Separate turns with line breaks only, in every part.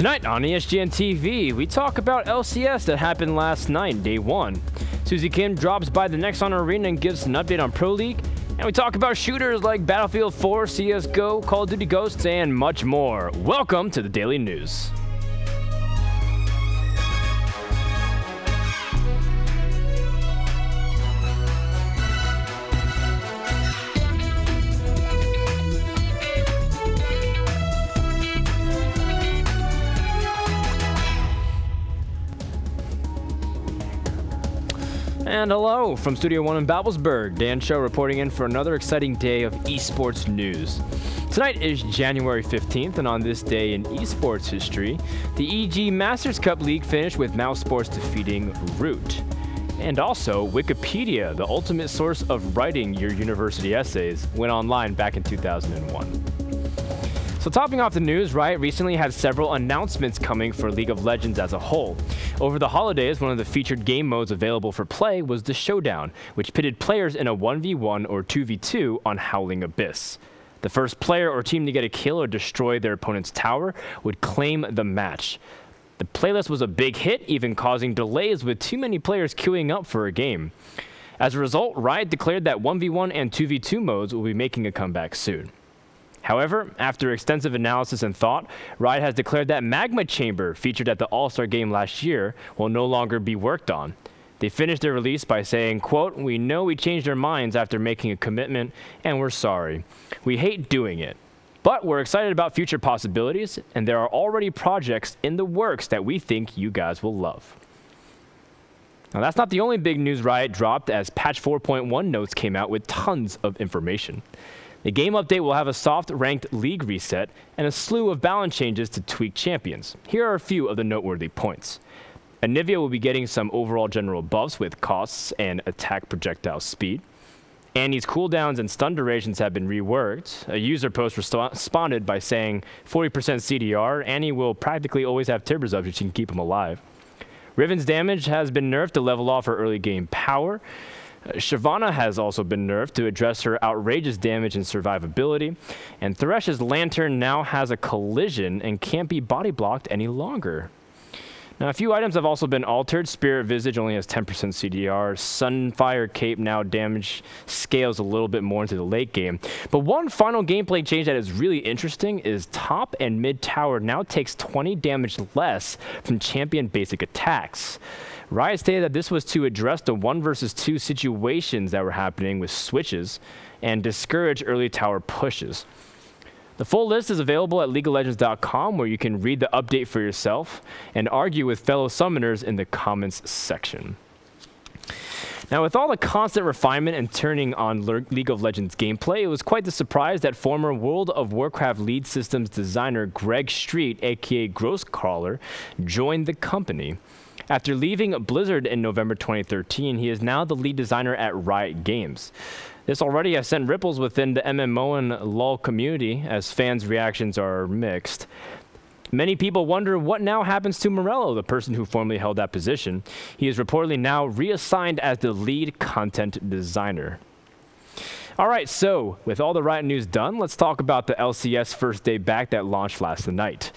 Tonight on ESGN TV, we talk about LCS that happened last night, day 1. Susie Kim drops by the Nexon Arena and gives an update on Proleague. And we talk about shooters like Battlefield 4, CSGO, Call of Duty Ghosts, and much more. Welcome to the Daily News. And hello from Studio 1 in Babelsberg. Dan Show reporting in for another exciting day of esports news. Tonight is January 15th, and on this day in esports history, the EG Masters Cup League finished with Mouse Sports defeating Root. And also, Wikipedia, the ultimate source of writing your university essays, went online back in 2001. So topping off the news, Riot recently had several announcements coming for League of Legends as a whole. Over the holidays, one of the featured game modes available for play was the Showdown, which pitted players in a 1v1 or 2v2 on Howling Abyss. The first player or team to get a kill or destroy their opponent's tower would claim the match. The playlist was a big hit, even causing delays with too many players queuing up for a game. As a result, Riot declared that 1v1 and 2v2 modes will be making a comeback soon. However, after extensive analysis and thought, Riot has declared that Magma Chamber, featured at the All-Star game last year, will no longer be worked on. They finished their release by saying, quote, "We know we changed our minds after making a commitment, and we're sorry. We hate doing it. But we're excited about future possibilities, and there are already projects in the works that we think you guys will love." Now, that's not the only big news Riot dropped, as patch 4.1 notes came out with tons of information. The game update will have a soft ranked league reset and a slew of balance changes to tweak champions. Here are a few of the noteworthy points. Anivia will be getting some overall general buffs with costs and attack projectile speed. Annie's cooldowns and stun durations have been reworked. A user post responded by saying 40% CDR, Annie will practically always have Tibbers up if she can keep him alive. Riven's damage has been nerfed to level off her early game power. Shyvana has also been nerfed to address her outrageous damage and survivability, and Thresh's Lantern now has a collision and can't be body blocked any longer. Now, a few items have also been altered. Spirit Visage only has 10% CDR. Sunfire Cape now damage scales a little bit more into the late game. But one final gameplay change that is really interesting is top and mid tower now takes 20 damage less from champion basic attacks. Riot stated that this was to address the 1 versus 2 situations that were happening with switches and discourage early tower pushes. The full list is available at LeagueOfLegends.com, where you can read the update for yourself and argue with fellow summoners in the comments section. Now, with all the constant refinement and turning on League of Legends gameplay, it was quite the surprise that former World of Warcraft lead systems designer Greg Street, aka Ghostcrawler, joined the company. After leaving Blizzard in November 2013, he is now the lead designer at Riot Games. This already has sent ripples within the MMO and LoL community, as fans' reactions are mixed. Many people wonder what now happens to Morello, the person who formerly held that position. He is reportedly now reassigned as the lead content designer. All right, so with all the Riot news done, let's talk about the LCS first day back that launched last night.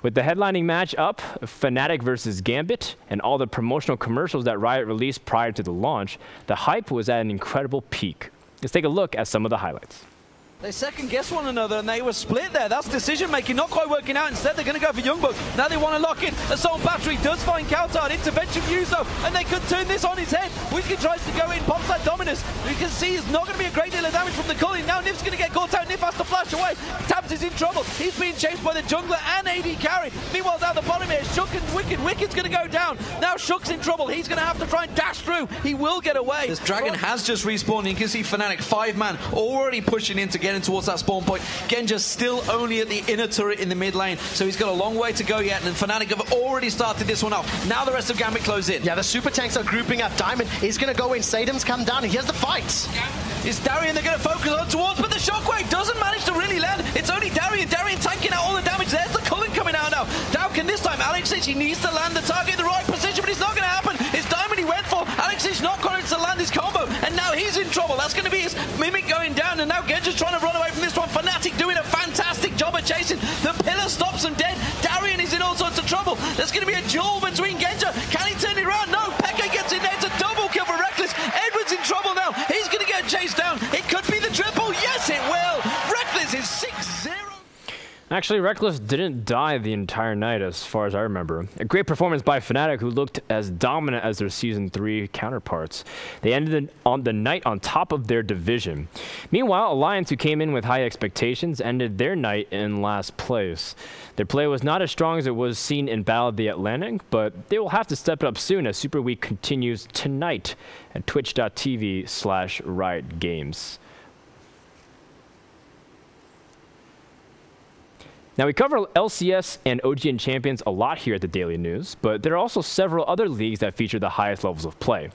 With the headlining match up, Fnatic versus Gambit, and all the promotional commercials that Riot released prior to the launch, the hype was at an incredible peak. Let's take a look at some of the highlights.
They second-guessed one another, and they were split there. That's decision-making, not quite working out. Instead, they're going to go for Youngbuck. Now they want to lock in. Assault Battery does find Counter. Intervention used, though, and they could turn this on his head. Whiskey tries to go in, pops that Dominus. You can see it's not going to be a great deal of damage from the culling. Now Nif's going to get caught out. Nif has to flash away. Tabs is in trouble. He's being chased by the jungler and AD carry. Meanwhile, down the bottom here, Shook and Wicked. Wicked's going to go down. Now Shook's in trouble. He's going to have to try and dash through. He will get away.
This Dragon has just respawned. You can see Fnatic 5-man already pushing in to get in towards that spawn point. Genja still only at the inner turret in the mid lane, so he's got a long way to go yet, and Fnatic have already started this one off. Now the rest of Gambit close in.
Yeah, the super tanks are grouping up. Diamond is going to go in. Sadum's come down, and here's the fights.
It's Darian they're going to focus on towards, but the shockwave doesn't manage to really land. It's only Darian. Darian tanking out all the damage. There's the culling coming out now. Dowkin this time. Alexic, he needs to land the target in the right position, but it's not going to happen. It's Diamond he went for. Alexic not going to land his combo, and now he's in trouble. That's going to be his Mimic going down, and now Genja's trying to run away from this one. Fnatic doing a fantastic job of chasing. The pillar stops him dead. Darian is in all sorts duel between Genja. Can he turn it around? No, Pekka gets in there to double kill for Reckless. Edward's in trouble now. He's going to get chased down. It could be the triple. Yes, it will. Reckless is 6-0.
Actually, Reckless didn't die the entire night as far as I remember. A great performance by Fnatic, who looked as dominant as their Season 3 counterparts. They ended on the night on top of their division. Meanwhile, Alliance, who came in with high expectations, ended their night in last place. Their play was not as strong as it was seen in Battle of the Atlantic, but they will have to step it up soon as Super Week continues tonight at twitch.tv/Riot Games. Now, we cover LCS and OGN champions a lot here at the Daily News, but there are also several other leagues that feature the highest levels of play.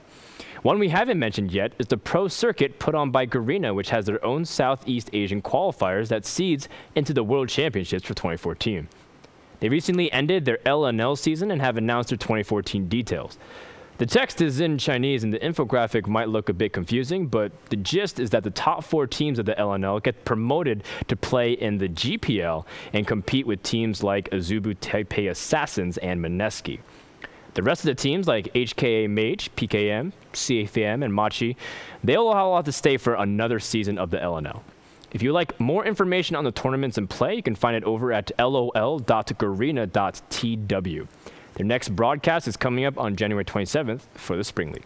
One we haven't mentioned yet is the Pro Circuit put on by Garena, which has their own Southeast Asian qualifiers that seeds into the World Championships for 2014. They recently ended their LNL season and have announced their 2014 details. The text is in Chinese and the infographic might look a bit confusing, but the gist is that the top 4 teams of the LNL get promoted to play in the GPL and compete with teams like Azubu Taipei Assassins and Mineski. The rest of the teams like HKA Mage, PKM, CFAM, and Machi, they'll all have to stay for another season of the LNL. If you like more information on the tournaments in play, you can find it over at lol.garena.tw. Their next broadcast is coming up on January 27th for the Spring League.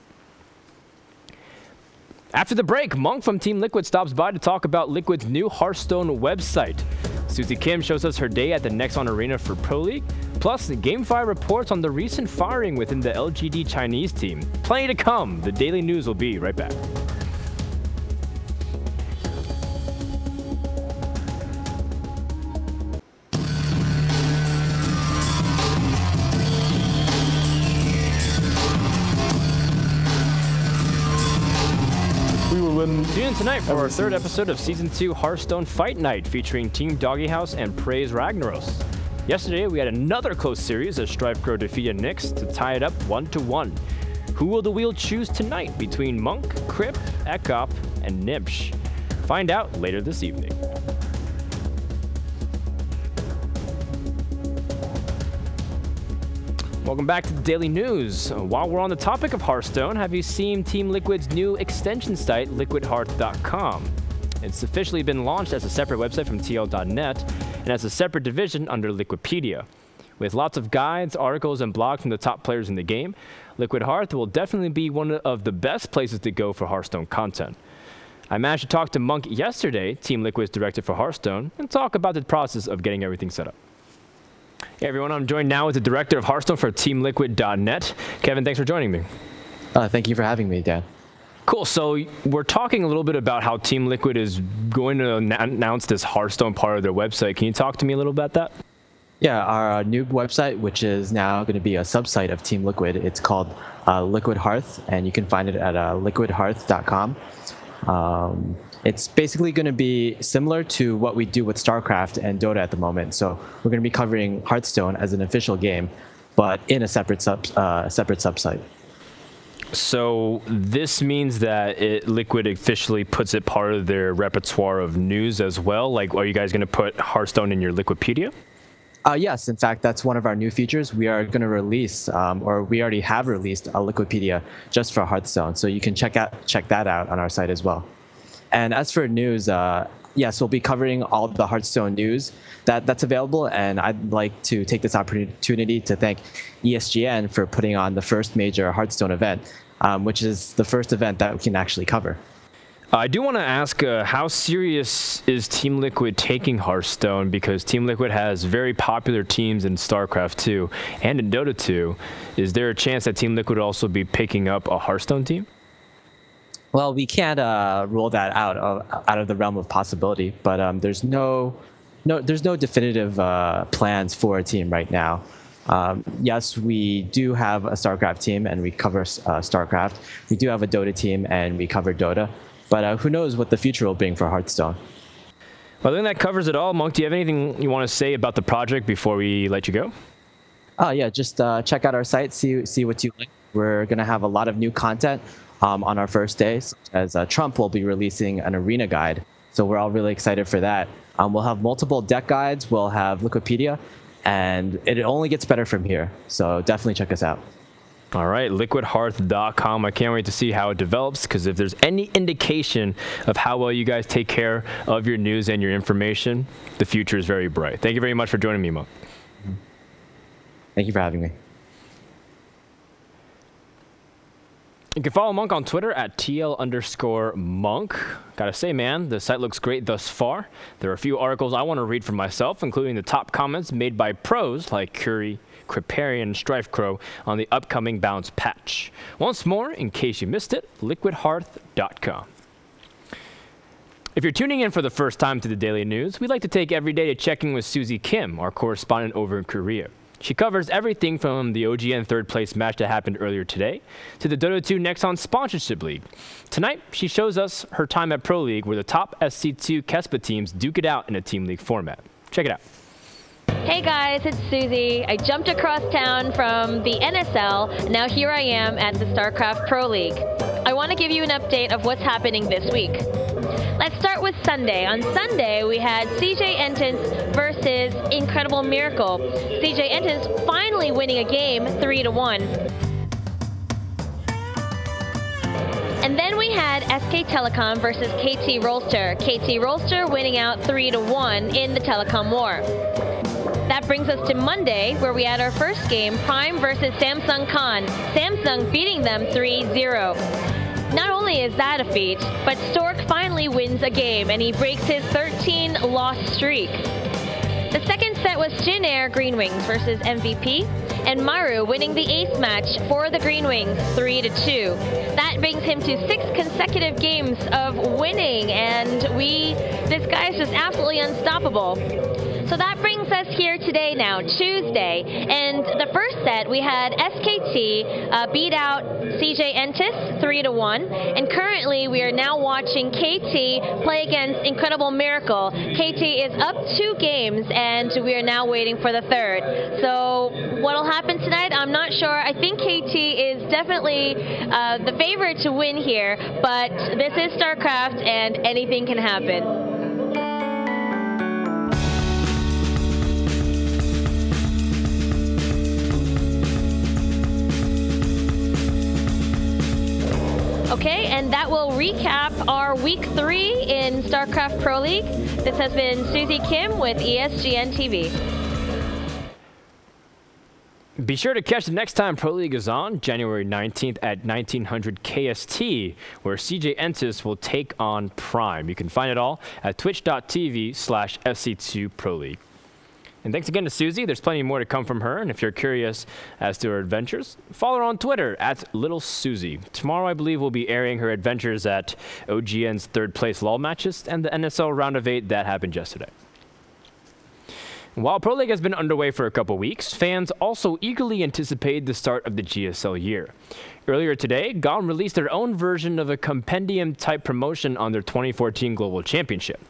After the break, Monk from Team Liquid stops by to talk about Liquid's new Hearthstone website. Susie Kim shows us her day at the Nexon Arena for Proleague. Plus, Gamefy reports on the recent firing within the LGD Chinese team. Plenty to come. The Daily News will be right back. Tune in tonight for our 3rd episode of Season 2 Hearthstone Fight Night featuring Team Doggy House and Praise Ragnaros. Yesterday, we had another close series as StrifeCrow defeated Nyx to tie it up 1-1. Who will the wheel choose tonight between Monk, Crip, Ekop, and Nimsh? Find out later this evening. Welcome back to the Daily News. While we're on the topic of Hearthstone, have you seen Team Liquid's new extension site, liquidhearth.com? It's officially been launched as a separate website from TL.net and as a separate division under Liquipedia. With lots of guides, articles, and blogs from the top players in the game, Liquid Hearth will definitely be one of the best places to go for Hearthstone content. I managed to talk to Monk yesterday, Team Liquid's director for Hearthstone, and talk about the process of getting everything set up. Hey everyone, I'm joined now with the director of Hearthstone for TeamLiquid.net. Kevin, thanks for joining me.
Thank you for having me, Dan.
Cool, so we're talking a little bit about how Team Liquid is going to announce this Hearthstone part of their website. Can you talk to me a little about that?
Yeah, our new website, which is now going to be a subsite of Team Liquid, it's called Liquid Hearth, and you can find it at liquidhearth.com. It's basically going to be similar to what we do with StarCraft and Dota at the moment. So we're going to be covering Hearthstone as an official game, but in a separate subsite.
So this means that Liquid officially puts it part of their repertoire of news as well? Like, are you guys going to put Hearthstone in your Liquipedia?
Yes, in fact, that's one of our new features. We are going to release, or we already have released a Liquipedia just for Hearthstone. So you can check that out on our site as well. And as for news, yes, we'll be covering all the Hearthstone news that's available. And I'd like to take this opportunity to thank ESGN for putting on the first major Hearthstone event, which is the first event that we can actually cover.
I do want to ask, how serious is Team Liquid taking Hearthstone? Because Team Liquid has very popular teams in StarCraft 2 and in Dota 2. Is there a chance that Team Liquid will also be picking up a Hearthstone team?
Well, we can't rule that out of the realm of possibility, but there's no definitive plans for a team right now. Yes, we do have a StarCraft team, and we cover StarCraft. We do have a Dota team, and we cover Dota. But who knows what the future will bring for Hearthstone.
Well, I think that covers it all. Monk, do you have anything you want to say about the project before we let you go?
Yeah, just check out our site, see what you like. We're going to have a lot of new content on our first day, such as Trump will be releasing an arena guide. So we're all really excited for that. We'll have multiple deck guides. We'll have Liquipedia. and it only gets better from here. So definitely check us out.
All right, liquidhearth.com. I can't wait to see how it develops, because if there's any indication of how well you guys take care of your news and your information, the future is very bright. Thank you very much for joining me, Monk.
Thank you for having me.
You can follow Monk on Twitter at TL_Monk. Gotta say, man, the site looks great thus far. There are a few articles I want to read for myself, including the top comments made by pros like Curie, Kriparian, and StrifeCrow on the upcoming bounce patch. Once more, in case you missed it, liquidhearth.com. If you're tuning in for the first time to the Daily News, we'd like to take every day to check in with Susie Kim, our correspondent over in Korea. She covers everything from the OGN third place match that happened earlier today to the Dota 2 Nexon Sponsorship League. Tonight, she shows us her time at Pro League, where the top SC2 Kespa teams duke it out in a team league format. Check it out.
Hey guys, it's Susie. I jumped across town from the NSL. Now here I am at the StarCraft Pro League. I want to give you an update of what's happening this week. Let's start with Sunday. On Sunday, we had CJ Entrance versus Incredible Miracle. CJ Entrance finally winning a game 3-1. And then we had SK Telecom versus KT Rolster. KT Rolster winning out 3-1 in the Telecom War. That brings us to Monday, where we had our first game, Prime versus Samsung Con. Samsung beating them 3-0. Not only is that a feat, but Stork finally wins a game, and he breaks his 13-loss streak. The second set was Jin Air Green Wings versus MVP, and Maru winning the ace match for the Green Wings 3-2. That brings him to 6 consecutive games of winning, and this guy is just absolutely unstoppable. So that brings us here today now, Tuesday, and the first set we had SKT beat out CJ Entis 3-1, and currently we are now watching KT play against Incredible Miracle. KT is up 2 games, and we are now waiting for the third. So what'll happen tonight, I'm not sure. I think KT is definitely the favorite to win here, but this is StarCraft and anything can happen. Okay, and that will recap our Week 3 in StarCraft Pro League. This has been Susie Kim with ESGN TV.
Be sure to catch the next time Pro League is on, January 19th at 1900 KST, where CJ Entis will take on Prime. You can find it all at twitch.tv/SC2 Pro League. And thanks again to Susie. There's plenty more to come from her, and if you're curious as to her adventures, follow her on Twitter at Little Susie. Tomorrow, I believe, we'll be airing her adventures at OGN's third place LoL matches and the NSL round of 8 that happened yesterday. While Pro League has been underway for a couple weeks, fans also eagerly anticipate the start of the GSL year. Earlier today, GOM released their own version of a compendium-type promotion on their 2014 Global Championship.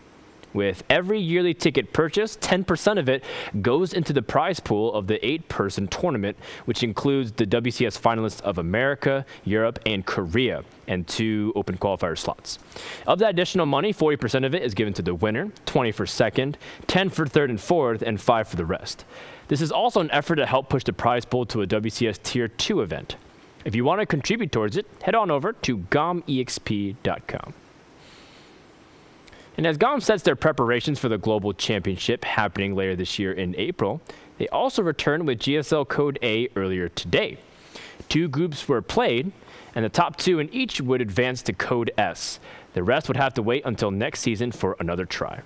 With every yearly ticket purchase, 10% of it goes into the prize pool of the 8-person tournament, which includes the WCS finalists of America, Europe, and Korea, and 2 open qualifier slots. Of that additional money, 40% of it is given to the winner, 20 for second, 10 for third and fourth, and 5 for the rest. This is also an effort to help push the prize pool to a WCS Tier 2 event. If you want to contribute towards it, head on over to gomexp.com. And as GOM sets their preparations for the Global Championship happening later this year in April, they also returned with GSL Code A earlier today. 2 groups were played, and the top 2 in each would advance to Code S. The rest would have to wait until next season for another try.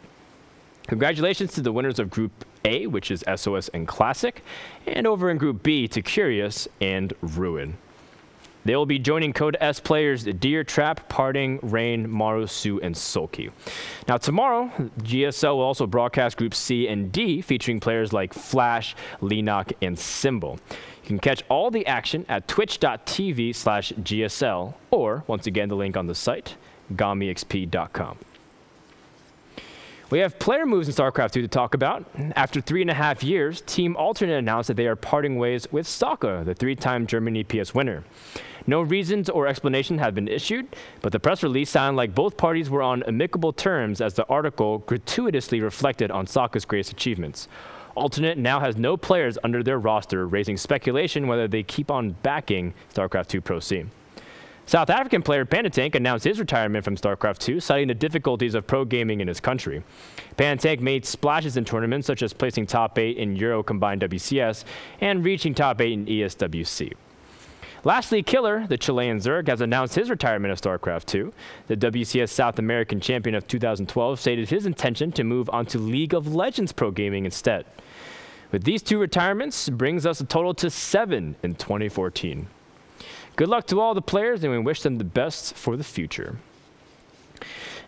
Congratulations to the winners of Group A, which is SOS and Classic, and over in Group B to Curious and Ruin. They will be joining Code S players Deer Trap, Parting, Rain, Maru, Su, and Sulky. Now tomorrow, GSL will also broadcast Group C and D, featuring players like Flash, Lenok, and Symbol. You can catch all the action at twitch.tv/GSL, or, once again, the link on the site, gomexp.com. We have player moves in StarCraft 2 to talk about. After 3.5 years, Team Alternate announced that they are parting ways with Socke, the 3-time German EPS winner. No reasons or explanation have been issued, but the press release sounded like both parties were on amicable terms, as the article gratuitously reflected on Socke's greatest achievements. Alternate now has no players under their roster, raising speculation whether they keep on backing StarCraft 2 Pro Scene. South African player PandaTank announced his retirement from StarCraft 2, citing the difficulties of pro gaming in his country. PandaTank made splashes in tournaments such as placing top 8 in Euro Combined WCS and reaching top 8 in ESWC. Lastly, Killer, the Chilean Zerg, has announced his retirement of StarCraft 2. The WCS South American champion of 2012 stated his intention to move on to League of Legends pro gaming instead. With these 2 retirements, brings us a total to 7 in 2014. Good luck to all the players, and we wish them the best for the future.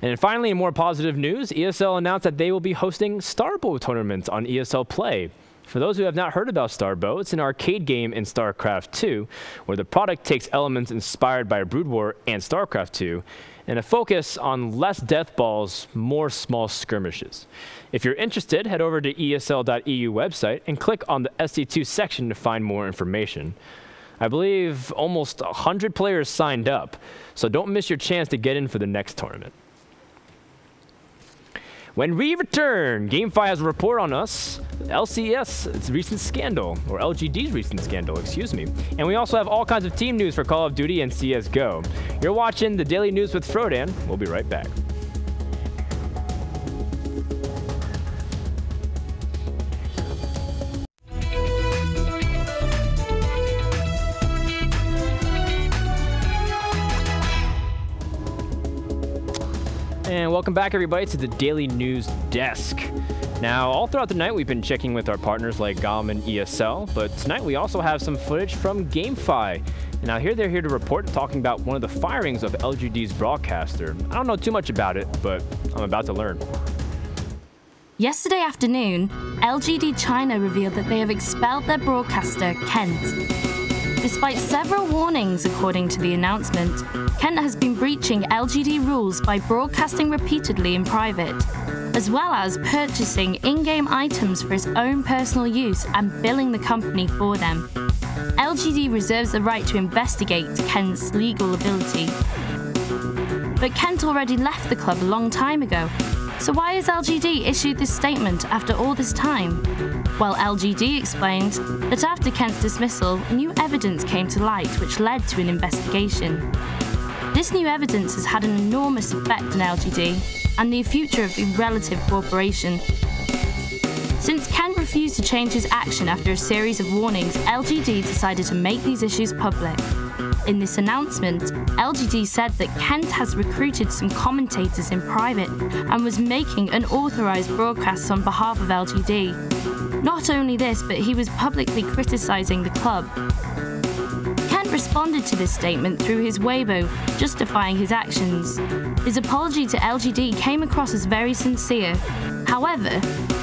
And finally, in more positive news, ESL announced that they will be hosting StarBow tournaments on ESL Play. For those who have not heard about StarBow, it's an arcade game in StarCraft 2, where the product takes elements inspired by Brood War and StarCraft 2, and a focus on less death balls, more small skirmishes. If you're interested, head over to esl.eu website and click on the SC2 section to find more information. I believe almost 100 players signed up, so don't miss your chance to get in for the next tournament. When we return, Gamefy has a report on us, LCS recent scandal, or LGD's recent scandal, excuse me. And we also have all kinds of team news for Call of Duty and CSGO. You're watching the Daily News with Frodan. We'll be right back. And welcome back, everybody, to the Daily News Desk. Now, all throughout the night, we've been checking with our partners like GOM and ESL, but tonight we also have some footage from Gamefy. And now here they're here to report, talking about one of the firings of LGD's broadcaster. I don't know too much about it, but I'm about to learn.
Yesterday afternoon, LGD China revealed that they have expelled their broadcaster, Kent. Despite several warnings, according to the announcement, Kent has been breaching LGD rules by broadcasting repeatedly in private, as well as purchasing in-game items for his own personal use and billing the company for them. LGD reserves the right to investigate Kent's legal ability. But Kent already left the club a long time ago, so why has LGD issued this statement after all this time? Well, LGD explained that after Kent's dismissal, new evidence came to light which led to an investigation. This new evidence has had an enormous effect on LGD and the future of the relative cooperation. Since Kent refused to change his action after a series of warnings, LGD decided to make these issues public. In this announcement, LGD said that Kent has recruited some commentators in private and was making unauthorized broadcasts on behalf of LGD. Not only this, but he was publicly criticizing the club. Kent responded to this statement through his Weibo, justifying his actions. His apology to LGD came across as very sincere. However,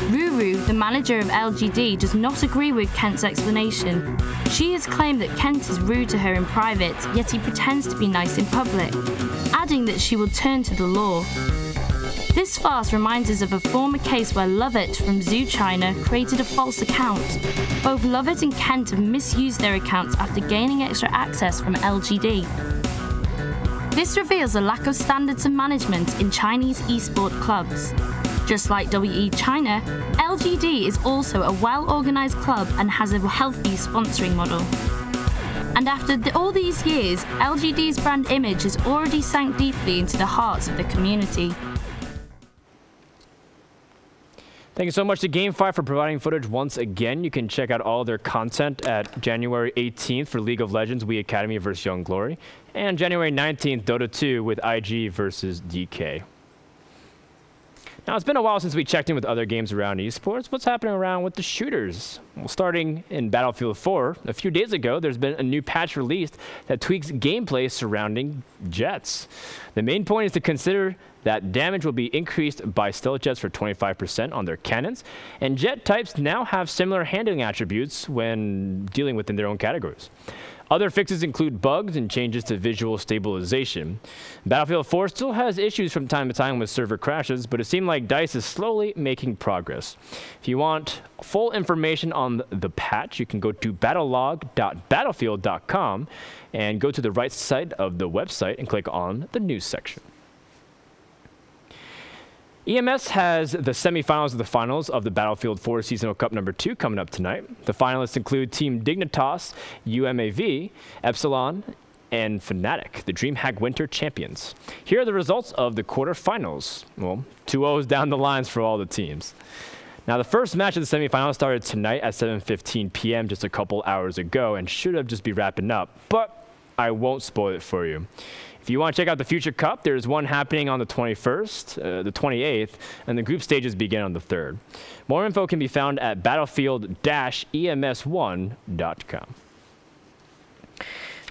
Ruru, the manager of LGD, does not agree with Kent's explanation. She has claimed that Kent is rude to her in private, yet he pretends to be nice in public, adding that she will turn to the law. This farce reminds us of a former case where Lovett from Zoo China created a false account. Both Lovett and Kent have misused their accounts after gaining extra access from LGD. This reveals a lack of standards and management in Chinese esports clubs. Just like WE China, LGD is also a well-organized club and has a healthy sponsoring model. And after all these years, LGD's brand image has already sank deeply into the hearts of the community.
Thank you so much to Gamefy for providing footage once again. You can check out all their content at January 18th for League of Legends We Academy vs Young Glory, and January 19th Dota 2 with IG vs DK. Now, it's been a while since we checked in with other games around esports. What's happening around with the shooters? Well, starting in Battlefield 4, a few days ago, there's been a new patch released that tweaks gameplay surrounding jets. The main point is to consider that damage will be increased by stealth jets for 25% on their cannons, and jet types now have similar handling attributes when dealing within their own categories. Other fixes include bugs and changes to visual stabilization. Battlefield 4 still has issues from time to time with server crashes, but it seemed like DICE is slowly making progress. If you want full information on the patch, you can go to battlelog.battlefield.com and go to the right side of the website and click on the news section. EMS has the semifinals of the finals of the Battlefield 4 Seasonal Cup number 2 coming up tonight. The finalists include Team Dignitas, UMAV, Epsilon, and Fnatic, the DreamHack Winter champions. Here are the results of the quarterfinals. Well, 2-0s down the lines for all the teams. Now, the first match of the semifinals started tonight at 7:15 p.m. just a couple hours ago and should have just be wrapping up, but I won't spoil it for you. If you want to check out the Future Cup, there's one happening on the 21st, the 28th, and the group stages begin on the 3rd. More info can be found at battlefield-ems1.com.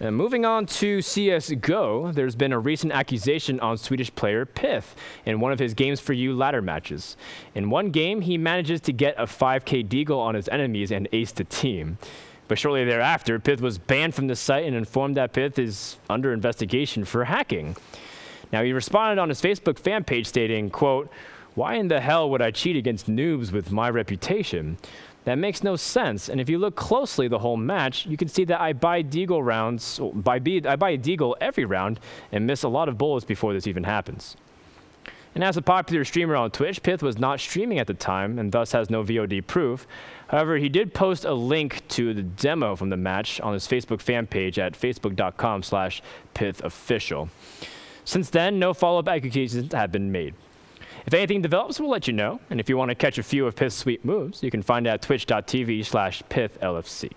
And moving on to CSGO, there's been a recent accusation on Swedish player pyth in one of his Games for You ladder matches. In one game, he manages to get a 5k deagle on his enemies and ace the team. But shortly thereafter, pyth was banned from the site and informed that pyth is under investigation for hacking. Now, he responded on his Facebook fan page stating, quote, "Why in the hell would I cheat against noobs with my reputation? That makes no sense, and if you look closely the whole match, you can see that I buy deagle rounds, I buy a deagle every round and miss a lot of bullets before this even happens." And as a popular streamer on Twitch, pyth was not streaming at the time and thus has no VOD proof. However, he did post a link to the demo from the match on his Facebook fan page at facebook.com/pythofficial. Since then, no follow-up accusations have been made. If anything develops, we'll let you know. And if you want to catch a few of pyth's sweet moves, you can find it at twitch.tv/pythlfc.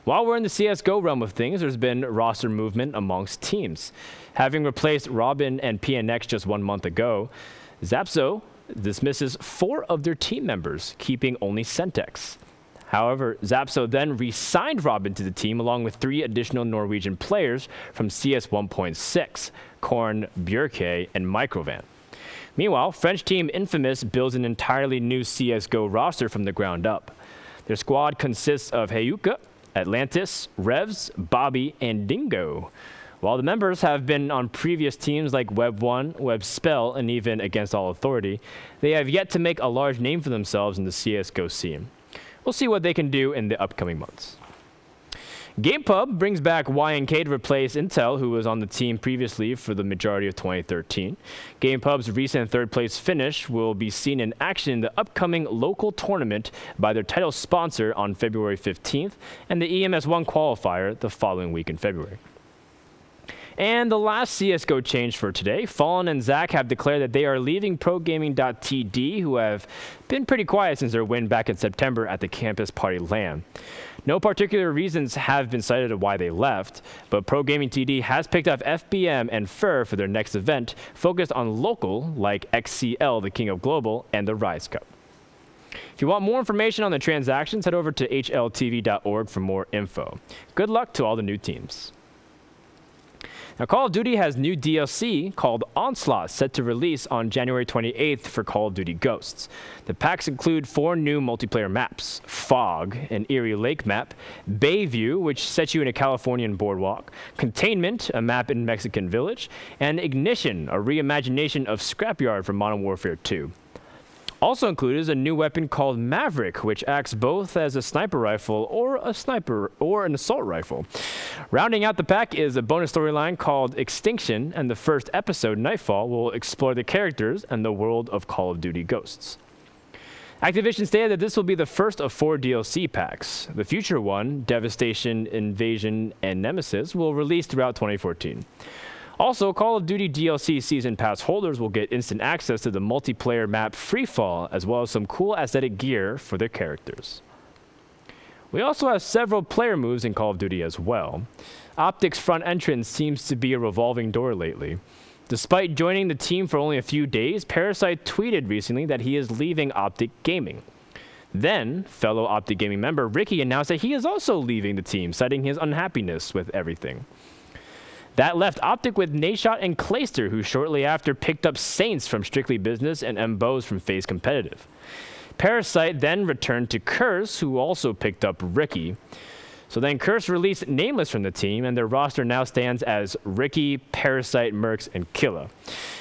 While we're in the CSGO realm of things, there's been roster movement amongst teams. Having replaced Robin and PNX just 1 month ago, Zapso dismisses 4 of their team members, keeping only Sentex. However, Zapso then re-signed Robin to the team along with 3 additional Norwegian players from CS 1.6, Korn, Björke, and Microvan. Meanwhile, French team Infamous builds an entirely new CSGO roster from the ground up. Their squad consists of Heyuka, Atlantis, Revs, Bobby, and Dingo. While the members have been on previous teams like Web1, Webspell, and even Against All Authority, they have yet to make a large name for themselves in the CSGO scene. We'll see what they can do in the upcoming months. GamePub brings back YNK to replace Intel, who was on the team previously for the majority of 2013. GamePub's recent 3rd place finish will be seen in action in the upcoming local tournament by their title sponsor on February 15th and the EMS1 qualifier the following week in February. And the last CSGO change for today, Fallen and Zach have declared that they are leaving ProGaming.td, who have been pretty quiet since their win back in September at the Campus Party LAN. No particular reasons have been cited of why they left, but ProGaming.td has picked up FBM and Fur for their next event, focused on local, like XCL, the King of Global, and the Rise Cup. If you want more information on the transactions, head over to hltv.org for more info. Good luck to all the new teams. Now, Call of Duty has new DLC called Onslaught set to release on January 28th for Call of Duty Ghosts. The packs include 4 new multiplayer maps: Fog, an Erie Lake map; Bayview, which sets you in a Californian boardwalk; Containment, a map in Mexican Village; and Ignition, a reimagination of Scrapyard from Modern Warfare 2. Also included is a new weapon called Maverick, which acts both as a sniper rifle or an assault rifle. Rounding out the pack is a bonus storyline called Extinction, and the first episode, Nightfall, will explore the characters and the world of Call of Duty Ghosts. Activision stated that this will be the first of 4 DLC packs. The future one, Devastation, Invasion, and Nemesis, will release throughout 2014. Also, Call of Duty DLC Season Pass holders will get instant access to the multiplayer map Freefall, as well as some cool aesthetic gear for their characters. We also have several player moves in Call of Duty as well. Optic's front entrance seems to be a revolving door lately. Despite joining the team for only a few days, Parasite tweeted recently that he is leaving Optic Gaming. Then, fellow Optic Gaming member Ricky announced that he is also leaving the team, citing his unhappiness with everything. That left Optic with Nayshot and Clayster, who shortly after picked up Saints from Strictly Business and Mbose from FaZe Competitive. Parasite then returned to Curse, who also picked up Ricky. So then Curse released Nameless from the team, and their roster now stands as Ricky, Parasite, Mercs, and Killa.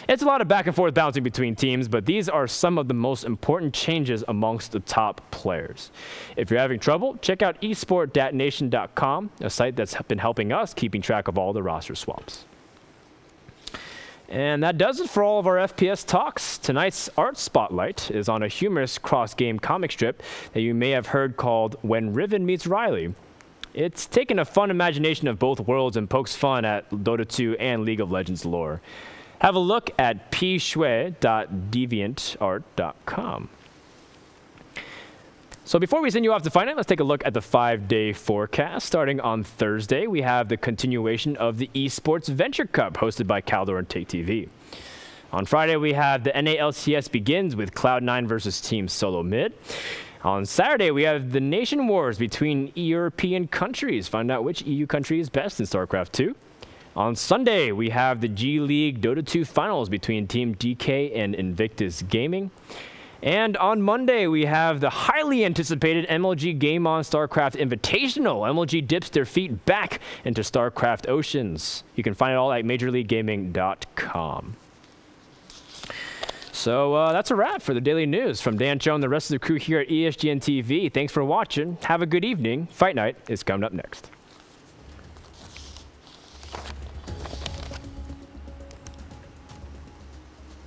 It's a lot of back and forth bouncing between teams, but these are some of the most important changes amongst the top players. If you're having trouble, check out esport.nation.com, a site that's been helping us keeping track of all the roster swaps. And that does it for all of our FPS talks. Tonight's art spotlight is on a humorous cross-game comic strip that you may have heard called When Riven Meets Riley. It's taken a fun imagination of both worlds and pokes fun at Dota 2 and League of Legends lore. Have a look at pshui.deviantart.com. So before we send you off to find it, let's take a look at the 5-day forecast. Starting on Thursday, we have the continuation of the Esports Venture Cup hosted by Caldor and Take TV. On Friday, we have the NA LCS begins with Cloud9 versus Team Solo Mid. On Saturday, we have the Nation Wars between European countries. Find out which EU country is best in StarCraft 2. On Sunday, we have the G League Dota 2 finals between Team DK and Invictus Gaming. And on Monday, we have the highly anticipated MLG Game On StarCraft Invitational. MLG dips their feet back into StarCraft Oceans. You can find it all at MajorLeagueGaming.com. So that's a wrap for the daily news. From Dan Cho and the rest of the crew here at ESGN TV, thanks for watching. Have a good evening. Fight Night is coming up next.